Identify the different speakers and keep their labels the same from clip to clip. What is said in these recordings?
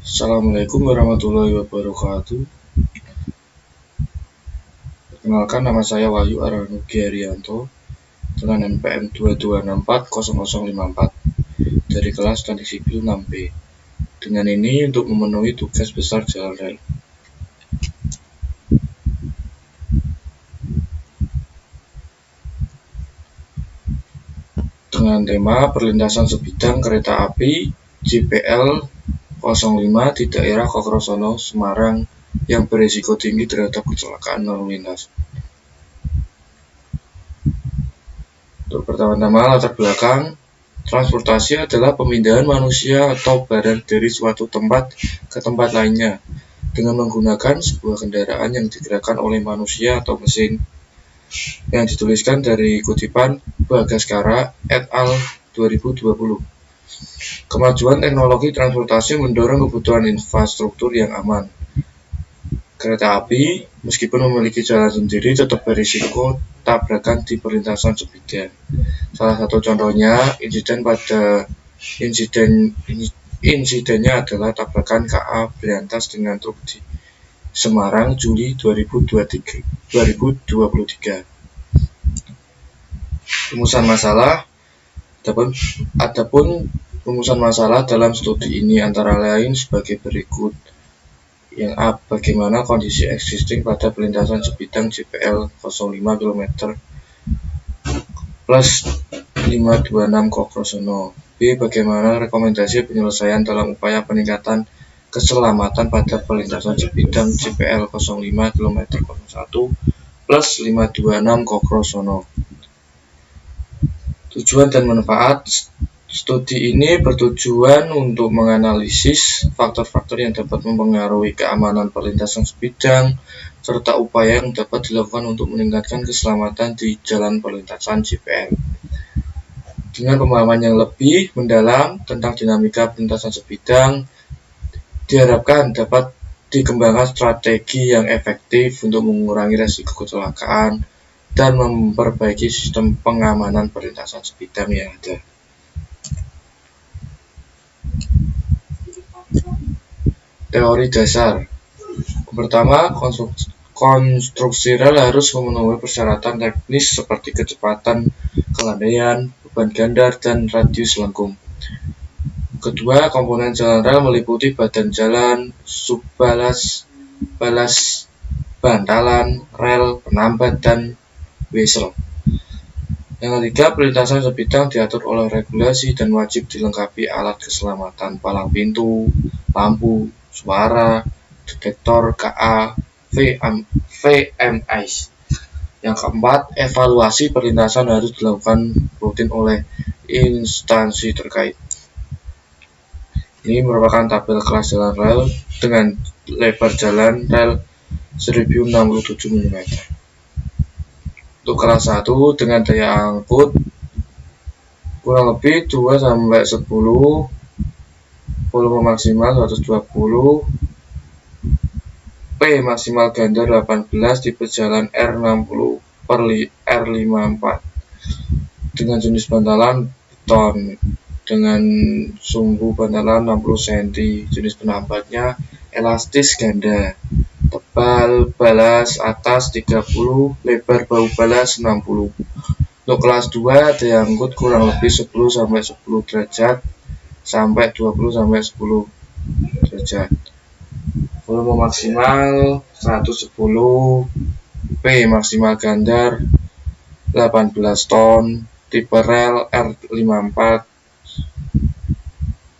Speaker 1: Assalamualaikum warahmatullahi wabarakatuh. Perkenalkan, nama saya Wahyu Aranugi Arianto dengan NPM 226400054 dari kelas Teknik Sipil 6B. Dengan ini untuk memenuhi tugas besar jalan rel. Dengan tema perlintasan sebidang kereta api JPL 05 di daerah Kokrosono, Semarang yang berisiko tinggi terhadap kecelakaan lalu lintas. Untuk pertama-tama latar belakang, transportasi adalah pemindahan manusia atau barang dari suatu tempat ke tempat lainnya dengan menggunakan sebuah kendaraan yang digerakkan oleh manusia atau mesin. Yang dituliskan dari kutipan Bagaskara et al. 2020. Kemajuan teknologi transportasi mendorong kebutuhan infrastruktur yang aman. Kereta api, meskipun memiliki jalan sendiri, tetap berisiko tabrakan di perlintasan sebidang. Salah satu contohnya, insidennya adalah tabrakan KA berantas dengan truk di Semarang Juli 2023. Rumusan masalah. Adapun rumusan masalah dalam studi ini antara lain sebagai berikut. Yang A. Bagaimana kondisi existing pada perlintasan sebidang JPL 05 km plus 526 Kokrosono. B. Bagaimana rekomendasi penyelesaian dalam upaya peningkatan keselamatan pada perlintasan sebidang JPL 05 km 01 plus 526 Kokrosono. Tujuan dan manfaat. Studi ini bertujuan untuk menganalisis faktor-faktor yang dapat mempengaruhi keamanan perlintasan sebidang serta upaya yang dapat dilakukan untuk meningkatkan keselamatan di jalan perlintasan JPL. Dengan pemahaman yang lebih mendalam tentang dinamika perlintasan sebidang, diharapkan dapat dikembangkan strategi yang efektif untuk mengurangi risiko kecelakaan dan memperbaiki sistem pengamanan perlintasan sebidang yang ada. Teori dasar. Pertama, konstruksi rel harus memenuhi persyaratan teknis seperti kecepatan kelandaian, beban gandar, dan radius lengkung. Kedua, komponen jalan rel meliputi badan jalan, subbalas, balas, bantalan, rel, penambat, dan wesel. Yang ketiga, perlintasan sebidang diatur oleh regulasi dan wajib dilengkapi alat keselamatan palang pintu, lampu, suara, detektor KA, VMIs. Yang keempat, evaluasi perlintasan harus dilakukan rutin oleh instansi terkait. Ini merupakan tabel kelas jalan rel dengan lebar jalan rel 1067 mm. Untuk kelas 1 dengan daya angkut kurang lebih 2-10, volume maksimal 120, P maksimal gandar 18, tipe jalan R60/R54 dengan jenis bantalan beton dengan sumbu bantalan 60 cm, jenis penambatnya elastis ganda, tebal balas atas 30, lebar bau balas 60. Untuk kelas 2 daya angkut kurang lebih 10-10 derajat sampai 20-10 derajat. Volume maksimal 110, P maksimal gandar 18 ton, tipe rel R54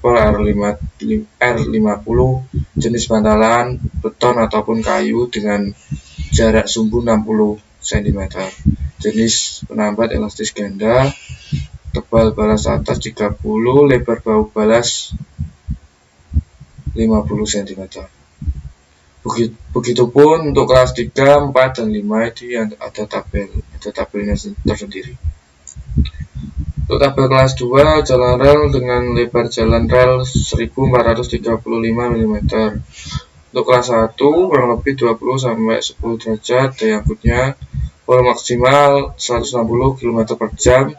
Speaker 1: per R50, jenis bantalan beton ataupun kayu dengan jarak sumbu 60 cm, jenis penambat elastis ganda, tebal balas atas 30, lebar bau balas 50 cm. Begitupun untuk kelas 3, 4, dan 5 itu yang ada tabelnya tersendiri. Untuk tabel kelas 2, jalan rel dengan lebar jalan rel 1435 mm. Untuk kelas 1 kurang lebih 20-10 derajat, daya angkutnya volume maksimal 160 km/jam,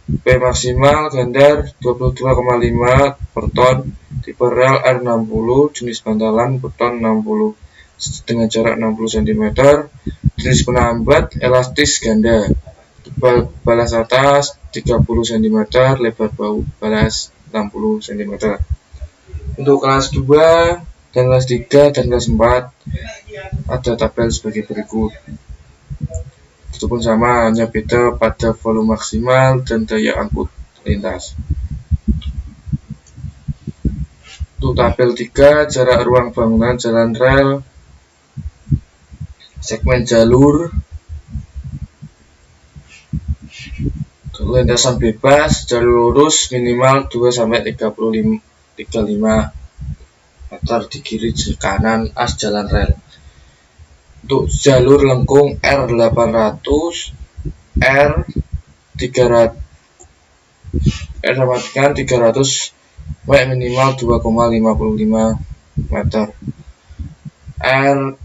Speaker 1: P maksimal gandar 22,5 per ton, tipe rel R60, jenis bantalan beton 60 dengan jarak 60 cm, jenis penambat elastis ganda, tebal balas atas 30 cm, lebar balas 60 cm. Untuk kelas 2 dan kelas 3 dan kelas 4 ada tabel sebagai berikut. Itu pun sama, hanya beda pada volume maksimal dan daya angkut lintas. Untuk tabel 3, jarak ruang bangunan jalan rel, segmen jalur, lintasan bebas, jalur lurus minimal 2-35 meter di kiri kanan as jalan rel. Untuk jalur lengkung R800, R300 W minimal 2,55 meter. R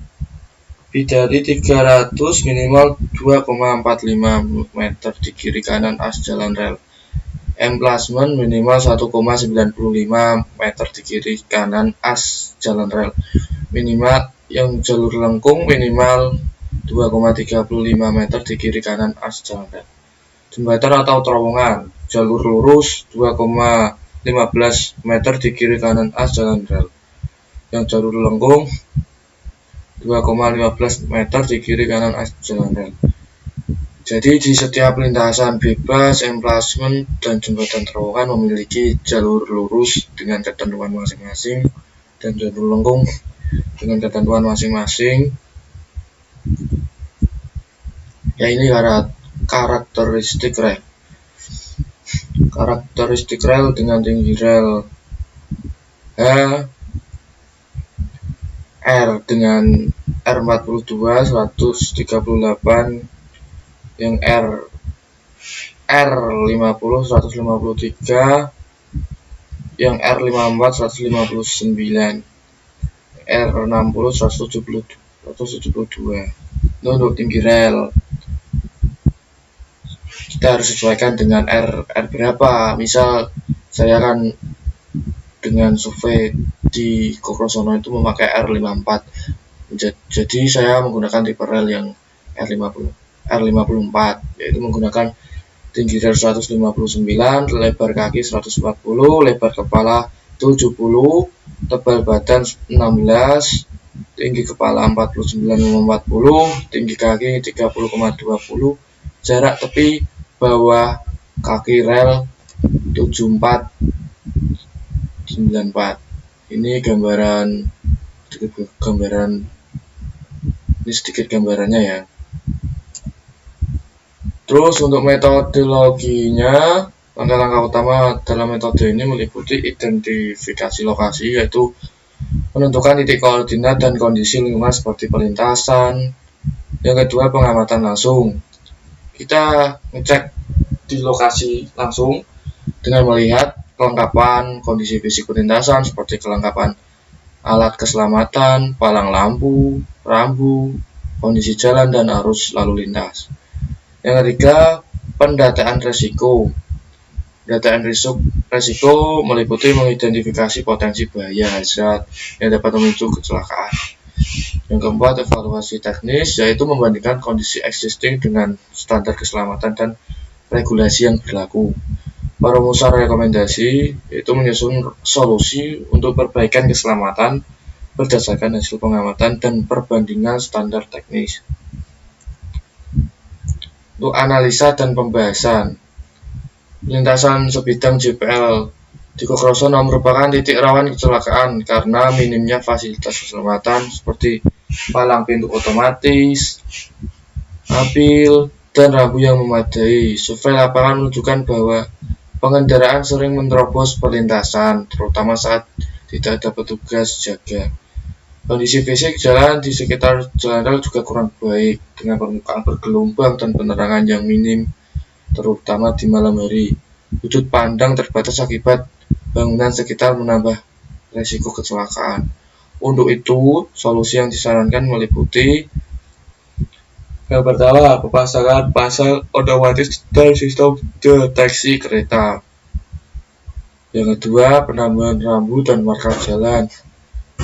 Speaker 1: Bidari 300 minimal 2,45 meter di kiri kanan as jalan rel. Emplacement minimal 1,95 meter di kiri kanan as jalan rel. Minimal yang jalur lengkung minimal 2,35 meter di kiri kanan as jalan rel. Jembatan atau terowongan, jalur lurus 2,15 meter di kiri kanan as jalan rel. Yang jalur lengkung 2,15 meter di kiri kanan as jalan rel. Jadi di setiap lintasan bebas, emplacement, dan jembatan terowongan memiliki jalur lurus dengan ketentuan masing-masing dan jalur lengkung dengan ketentuan masing-masing. Ya, ini karakteristik rel. Karakteristik rel dengan tinggi rel H, R dengan R42 138, yang R50 153, yang R54 159, R60 172. Itu untuk tinggi rel. Kita harus sesuaikan dengan R berapa. Misal saya kan dengan survei di Kokrosono itu memakai R54, jadi saya menggunakan tipe rel yang R54, yaitu menggunakan tinggi rel 159, lebar kaki 140, lebar kepala 70, tebal badan 16, tinggi kepala 49,40, tinggi kaki 30,20, jarak tepi bawah kaki rel 7494. Ini sedikit gambarannya ya. Terus untuk metodologinya, langkah-langkah utama dalam metode ini meliputi identifikasi lokasi, yaitu menentukan titik koordinat dan kondisi lingkungan seperti perlintasan. Yang kedua, pengamatan langsung. Kita ngecek di lokasi langsung dengan melihat kelengkapan kondisi fisik perlintasan seperti kelengkapan alat keselamatan, palang lampu, rambu, kondisi jalan, dan arus lalu lintas. Yang ketiga, pendataan resiko. Pendataan resiko meliputi mengidentifikasi potensi bahaya hazard yang dapat memicu kecelakaan. Yang keempat, evaluasi teknis, yaitu membandingkan kondisi existing dengan standar keselamatan dan regulasi yang berlaku. Perumusan rekomendasi, yaitu menyusun solusi untuk perbaikan keselamatan berdasarkan hasil pengamatan dan perbandingan standar teknis. Untuk analisa dan pembahasan, lintasan sebidang JPL di Kokrosono merupakan titik rawan kecelakaan karena minimnya fasilitas keselamatan seperti palang pintu otomatis, apil, dan rambu yang memadai. Survei lapangan menunjukkan bahwa pengendaraan sering menerobos perlintasan, terutama saat tidak ada petugas jaga. Kondisi fisik jalan di sekitar jalan rel juga kurang baik, dengan permukaan bergelombang dan penerangan yang minim, terutama di malam hari. Sudut pandang terbatas akibat bangunan sekitar menambah resiko kecelakaan. Untuk itu, solusi yang disarankan meliputi Yang pertama, pemasangan pasang otomatis dan sistem deteksi kereta. Yang kedua, penambahan rambu dan marka jalan.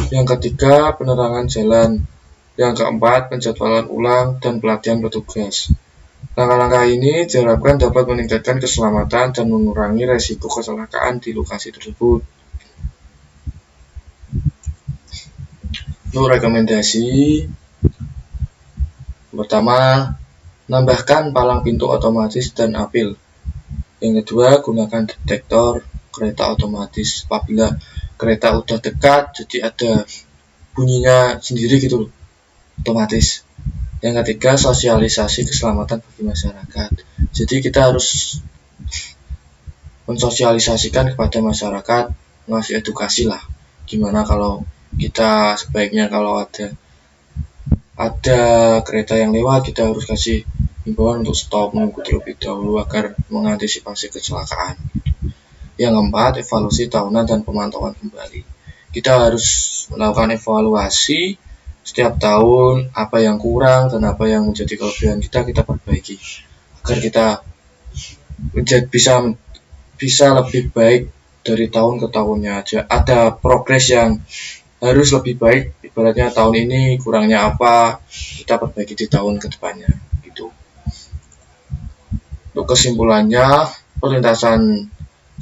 Speaker 1: Yang ketiga, penerangan jalan. Yang keempat, penjadwalan ulang dan pelatihan petugas. Langkah-langkah ini diharapkan dapat meningkatkan keselamatan dan mengurangi resiko kecelakaan di lokasi tersebut. Untuk rekomendasi, pertama, menambahkan palang pintu otomatis dan apil. Yang kedua, gunakan detektor kereta otomatis apabila kereta udah dekat, jadi ada bunyinya sendiri gitu loh, otomatis. Yang ketiga, sosialisasi keselamatan bagi masyarakat. Jadi kita harus mensosialisasikan kepada masyarakat, ngasih edukasi lah. Gimana kalau kita sebaiknya kalau ada kereta yang lewat, kita harus kasih himbauan untuk stop, menunggu terlebih dahulu agar mengantisipasi kecelakaan. Yang keempat, evaluasi tahunan dan pemantauan kembali. Kita harus melakukan evaluasi setiap tahun, apa yang kurang dan apa yang menjadi kelebihan kita perbaiki agar kita bisa lebih baik dari tahun ke tahunnya aja. Ada progres yang harus lebih baik, ibaratnya tahun ini kurangnya apa, kita perbaiki di tahun kedepannya gitu. Untuk kesimpulannya, perlintasan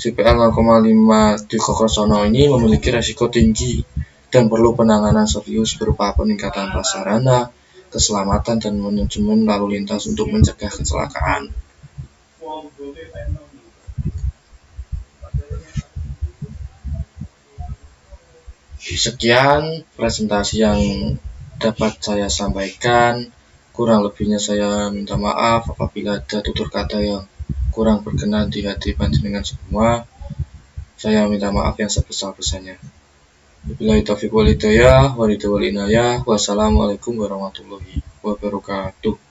Speaker 1: CPL 0,5 di Kokersono ini memiliki resiko tinggi dan perlu penanganan serius berupa peningkatan prasarana, keselamatan, dan manajemen lalu lintas untuk mencegah kecelakaan. Sekian presentasi yang dapat saya sampaikan. Kurang lebihnya saya minta maaf apabila ada tutur kata yang kurang berkenan di hati panjenengan semua. Saya minta maaf yang sebesar-besarnya. Wabillahi taufiq wal hidayah, wassalamualaikum warahmatullahi wabarakatuh.